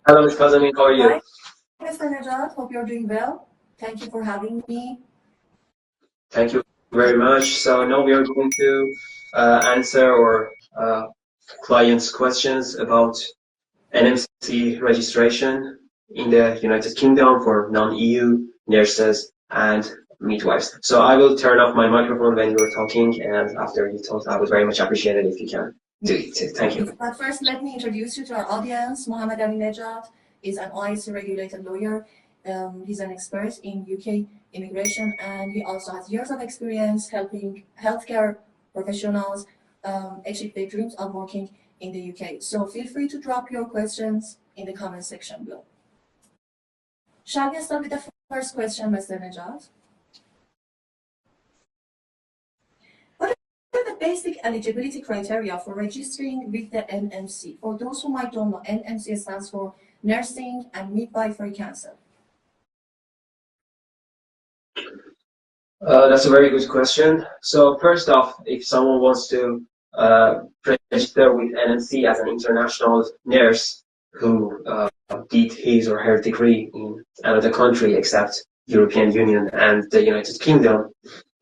Hello, Ms. Kazami, how are you? Hi, Mr. Najat. Hope you're doing well. Thank you for having me. Thank you very much. So now we are going to answer our clients' questions about NMC registration in the United Kingdom for non-EU nurses and midwives. So I will turn off my microphone when you're talking, and after you talk, I would very much appreciate it if you can do it. Thank you. But first, let me introduce you to our audience. Mohammed Ali Najat is an OSCE regulated lawyer. He's an expert in UK immigration, and he also has years of experience helping healthcare professionals achieve their dreams of working in the UK. So feel free to drop your questions in the comment section below. Shall we start with the first question, Mr. Najat? What are the basic eligibility criteria for registering with the NMC? For those who might don't know, NMC stands for Nursing and Midwifery Council. That's a very good question. So first off, if someone wants to register with NMC as an international nurse who did his or her degree in another country except European Union and the United Kingdom,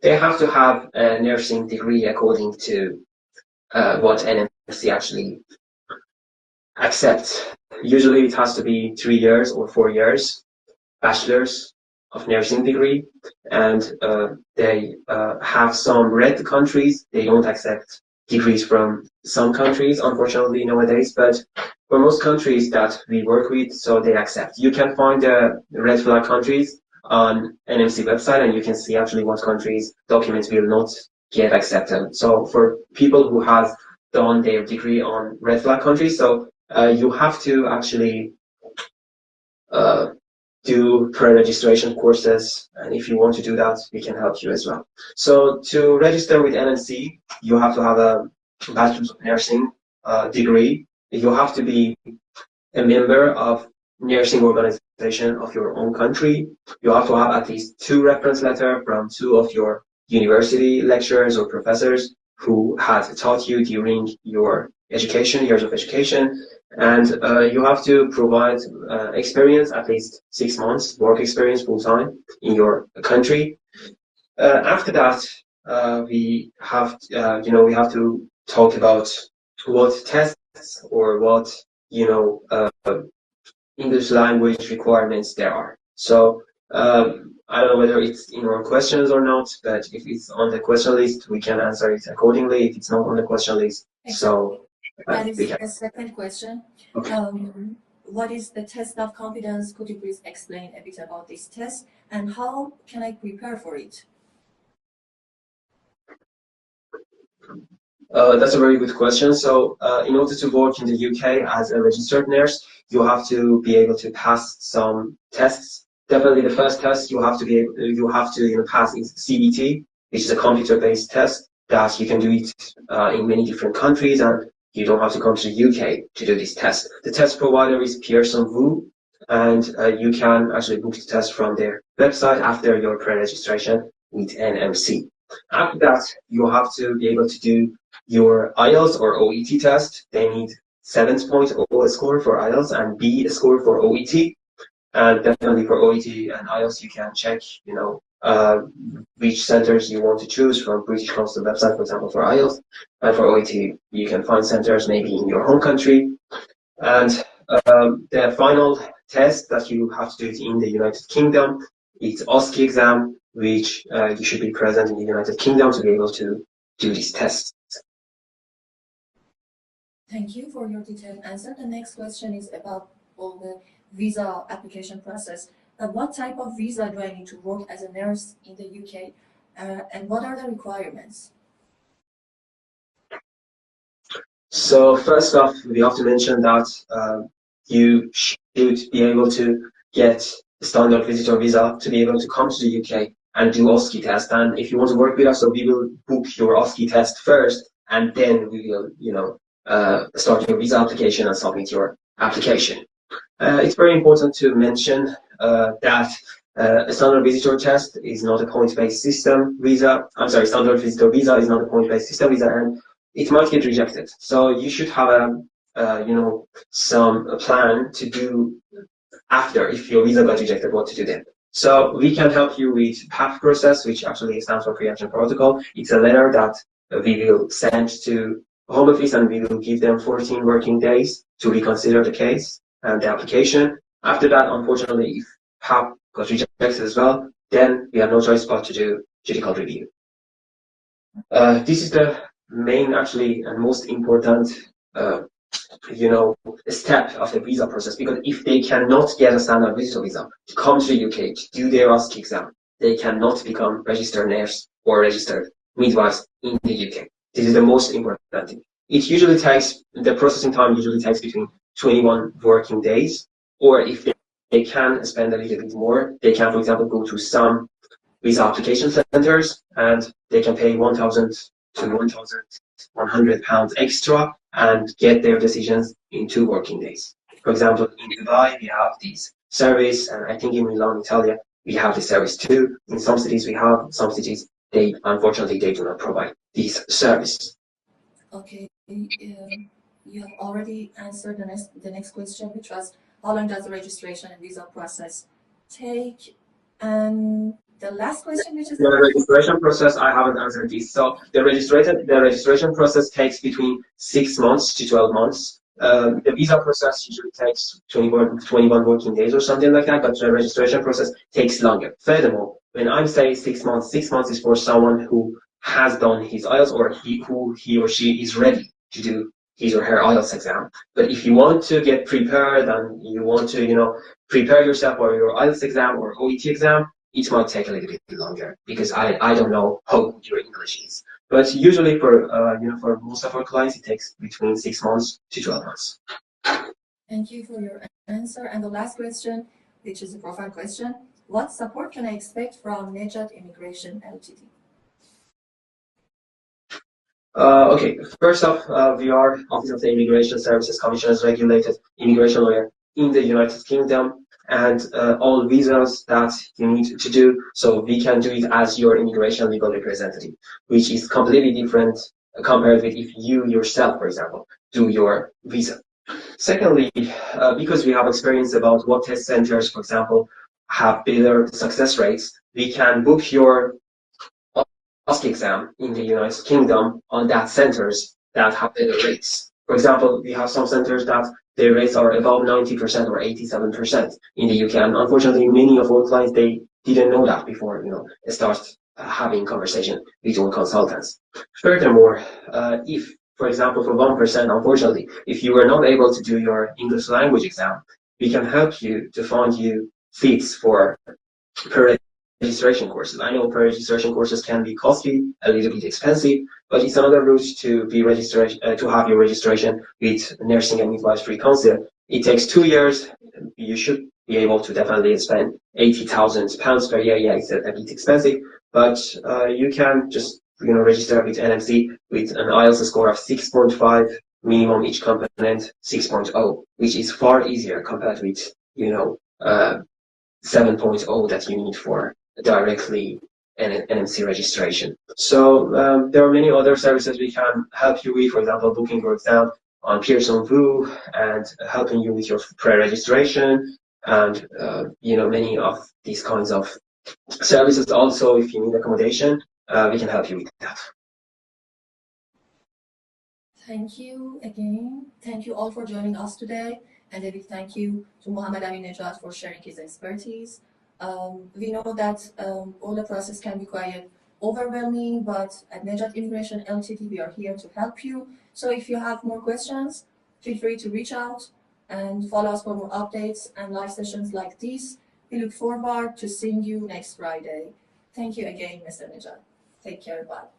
they have to have a nursing degree according to what NMC actually accepts. Usually it has to be 3 years or 4 years, bachelor's of nursing degree, and they have some red countries. They don't accept degrees from some countries, unfortunately, nowadays, but for most countries that we work with, so they accept. You can find the red flag countries on NMC website, and you can see actually what countries documents will not get accepted. So for people who have done their degree on red flag countries, so you have to actually do pre-registration courses, and if you want to do that, we can help you as well. So to register with NMC, you have to have a Bachelor's of Nursing degree. You have to be a member of nursing organization of your own country. You have to have at least 2 reference letters from 2 of your university lecturers or professors who had taught you during your education, years of education. And you have to provide experience, at least 6 months, work experience full time in your country. After that, we have, we have to talk about what tests or what, English language requirements there are. So I don't know whether it's in our questions or not, but if it's on the question list, we can answer it accordingly. If it's not on the question list, so. That is the second question. Okay. What is the test of competence? Could you please explain a bit about this test and how can I prepare for it? That's a very good question. So in order to work in the UK as a registered nurse, you have to be able to pass some tests. Definitely the first test you have to pass is CBT, which is a computer-based test that you can do it in many different countries, and you don't have to come to the UK to do this test. The test provider is Pearson VUE, and you can actually book the test from their website after your pre-registration with NMC. After that, you have to be able to do your IELTS or OET test. They need 7.0 score for IELTS and B score for OET. And definitely for OET and IELTS, you can check, which centers you want to choose from British Council website, for example, for IELTS. And for OET, you can find centers maybe in your home country. And the final test that you have to do it in the United Kingdom, it's OSCE exam, which you should be present in the United Kingdom to be able to do these tests. Thank you for your detailed answer. The next question is about all the visa application process. What type of visa do I need to work as a nurse in the UK, and what are the requirements? So first off, we have to mention that you should be able to get a standard visitor visa to be able to come to the UK and do OSCE test. And if you want to work with us, so we will book your OSCE test first, and then we will, start your visa application and submit your application. It's very important to mention that a standard visitor test is not a point-based system visa. I'm sorry, standard visitor visa is not a point-based system visa, and it might get rejected. So you should have some plan to do after, if your visa got rejected, what to do then. So we can help you with PAP process, which actually stands for Pre-Action Protocol. It's a letter that we will send to Home Office, and we will give them 14 working days to reconsider the case and the application. After that, unfortunately, if PAP got rejected as well, then we have no choice but to do judicial review. This is the main, actually, and most important step of the visa process, because if they cannot get a standard visitor visa to come to the UK to do their OSCE exam, they cannot become registered nurse or registered midwives in the UK. This is the most important thing. It usually takes, the processing time usually takes between 21 working days, or if they can spend a little bit more, they can, for example, go to some visa application centers and they can pay 1,000 to 1,100 pounds extra and get their decisions in 2 working days. For example, in Dubai, we have this service, and I think in Milan, Italy, we have this service too. In some cities we have, some cities, unfortunately, they do not provide this service. Okay, you have already answered the next question, which was how long does the registration and visa process take? And the last question, which is the registration process, I haven't answered this. So the registration process takes between 6 months to 12 months. The visa process usually takes 21 working days or something like that, but the registration process takes longer. Furthermore, when I say 6 months, 6 months is for someone who has done his IELTS, or he or she is ready to do his or her IELTS exam. But if you want to get prepared and you want to, prepare yourself for your IELTS exam or OET exam, it might take a little bit longer, because I don't know how good your English is. But usually for most of our clients, it takes between 6 months to 12 months. Thank you for your answer. And the last question, which is a profile question, what support can I expect from Nejat Immigration Ltd? Okay, first off, we are Office of the Immigration Services Commission's regulated immigration lawyer in the United Kingdom, and all visas that you need to do, so we can do it as your immigration legal representative, which is completely different compared with if you yourself, for example, do your visa. Secondly, because we have experience about what test centers, for example, have better success rates, we can book your OSCE exam in the United Kingdom on that centers that have better rates. For example, we have some centers that their rates are above 90% or 87% in the UK, and unfortunately, many of our clients, they didn't know that before, start having conversation with our consultants. Furthermore, if, for example, for 1%, unfortunately, if you are not able to do your English language exam, we can help you to find you seats for registration courses. I know pre-registration courses can be costly, a little bit expensive, but it's another route to be registered, to have your registration with Nursing and Midwifery Council. It takes 2 years. You should be able to definitely spend £80,000 per year. Yeah, it's a bit expensive, but you can just register with NMC with an IELTS score of 6.5 minimum each component 6.0, which is far easier compared with 7.0 that you need for directly NMC registration. So there are many other services we can help you with, for example, booking your exam on Pearson VUE and helping you with your pre-registration, and many of these kinds of services. Also, if you need accommodation, we can help you with that. Thank you again. Thank you all for joining us today. And a big thank you to Mohammed Amin Nejat for sharing his expertise. We know that all the process can be quite overwhelming, but at Nejat Immigration Ltd, we are here to help you. So if you have more questions, feel free to reach out and follow us for more updates and live sessions like this. We look forward to seeing you next Friday. Thank you again, Mr. Nejat. Take care. Bye.